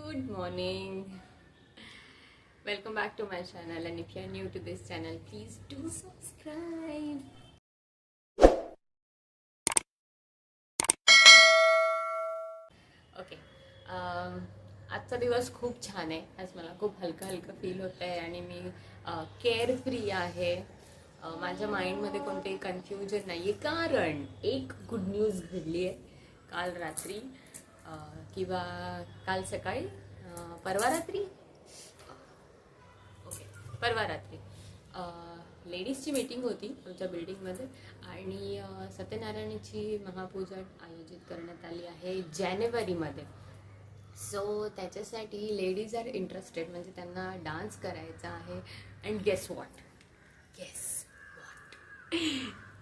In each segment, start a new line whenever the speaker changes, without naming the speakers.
Good morning. Welcome back to my channel, and if you are new to this channel, please do subscribe. Okay, आजचा दिवस खूप छान आहे. आज मला खूप हलकं हलकं फील होत आहे आणि मी केअर फ्री आहे. माझ्या माइंडमध्ये कोणतेही कन्फ्युजन नाही आहे, कारण एक गुड न्यूज घडली आहे काल रात्री किंवा काल सकाळी, परवा रात्री, ओके, परवा रात्री लेडीजची मीटिंग होती आमच्या बिल्डिंगमध्ये आणि सत्यनारायणाची महापूजा आयोजित करण्यात आली आहे जानेवारीमध्ये. सो त्याच्यासाठी लेडीज आर इंटरेस्टेड, म्हणजे त्यांना डान्स करायचा आहे. अँड गेस वॉट,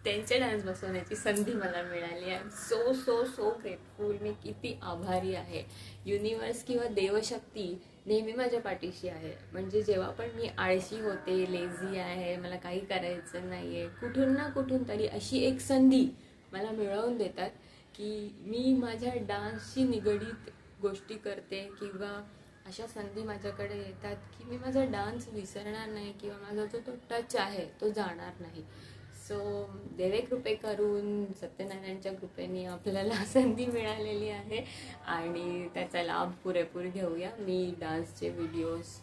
त्यांचे डान्स बसवण्याची संधी मला मिळाली. I am so so so grateful. मी किती आभारी आहे. युनिवर्स किंवा देवशक्ती नेहमी माझ्या पाठीशी आहे. म्हणजे जेव्हा पण मी आळशी होते, लेझी आहे, मला काही करायचं नाही आहे, कुठून ना कुठून तरी अशी एक संधी मला मिळवून देतात की मी माझ्या डान्सशी निगडीत गोष्टी करते, किंवा अशा संधी माझ्याकडे येतात की मी माझा डान्स विसरणार नाही किंवा माझा जो तो टच आहे तो जाणार नाही. सो देवे कृपे करून सत्यनारायणच्या कृपेने आपल्याला संधी मिळालेली आहे आणि त्याचा लाभ पुरेपूर घेऊया. मी डान्सचे व्हिडिओज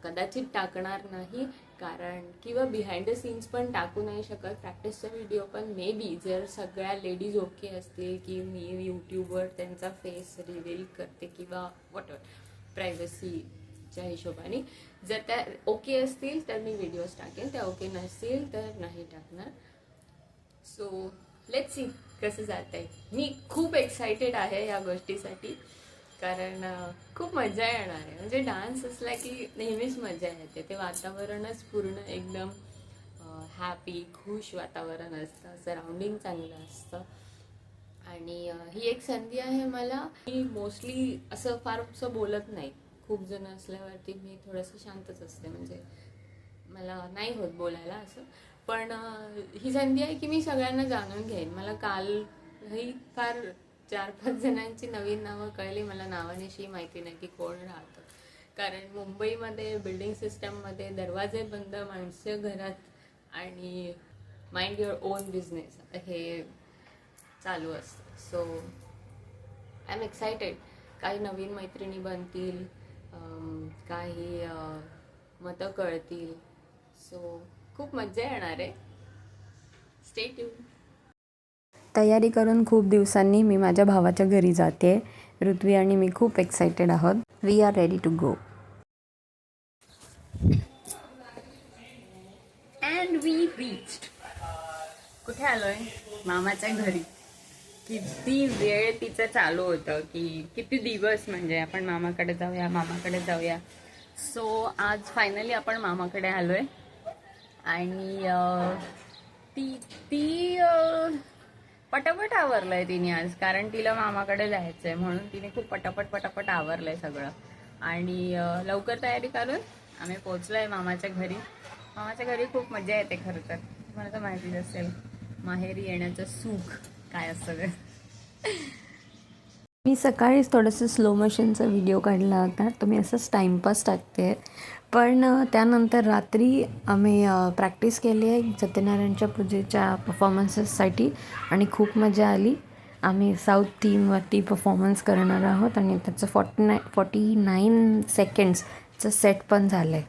कदाचित टाकणार नाही, कारण किंवा बिहाइंड द सीन्स पण टाकू नाही शकत. प्रॅक्टिसचा व्हिडिओ पण मे बी, जर सगळ्या लेडीज ओके असतील की मी यूट्यूबवर त्यांचा फेस रिव्हील करते किंवा वॉटएव्हर, प्रायव्हसीच्या हिशोबाने, जर त्या ओके असतील तर मी व्हिडिओज टाकेन, त्या ओके नसतील तर नाही टाकणार. सो लेट्स सी कसं जात आहे. मी खूप एक्सायटेड आहे या गोष्टीसाठी, कारण खूप मजा येणार आहे. म्हणजे डान्स असला की नेहमीच मजा येते. ते वातावरणच पूर्ण एकदम हॅपी, खुश वातावरण असतं, सराउंडिंग चांगलं असतं. आणि ही एक संधी आहे मला. मी मोस्टली असं फार असं बोलत नाही. खूप जण असल्यावरती मी थोडंसं शांतच असते, म्हणजे मला नाही होत बोलायला असं. पण ही संधी आहे की मी सगळ्यांना जाणून घेईन. मला कालही फार 4-5 जणांची नवीन नावं कळली. मला नावानिशी माहिती नाही की कोण राहतं, कारण मुंबईमध्ये बिल्डिंग सिस्टममध्ये दरवाजे बंद, माणसं घरात आणि माइंड युअर ओन बिझनेस हे चालू असतं. So I am excited. काही नवीन मैत्रिणी बनतील, काही मतं कळतील. सो खूप मजा येणार आहे. Stay tune.
तयारी करून खूप दिवसांनी मी माझ्या भावाच्या घरी जाते. ऋत्वी आणि मी खूप एक्सायटेड आहोत. We are ready to go.
And we reached. कुठे आलोय? मामाच्या घरी. किती वेळ तिचं चालू होतं की किती दिवस, म्हणजे आपण मामाकडे जाऊया, मामाकडे जाऊया. सो आज फायनली आपण मामाकडे आलोय आणि ती ती पटापट आवरलंय तिने आज, कारण तिला मामाकडे जायचंय म्हणून तिने खूप पटापट आवरलंय सगळं. आणि लवकर तयारी करून आम्ही पोहोचलोय मामाच्या घरी. मामाच्या घरी खूप मजा येते खरं तर. तुम्हाला तर माहितीच असेल माहेरी येण्याचं सुख काय असतं ते.
मी सकाळीच थोडंसं स्लो मोशनचा व्हिडिओ काढला होता, तो मी असंच टाईमपास टाकते. पण त्यानंतर रात्री आम्ही प्रॅक्टिस केली आहे सत्यनारायणच्या पूजेच्या परफॉर्मन्सेससाठी आणि खूप मजा आली. आम्ही साऊथ थीमवरती परफॉर्मन्स करणार आहोत आणि त्याचं 49 सेकंड्सचं सेट पण झालं आहे.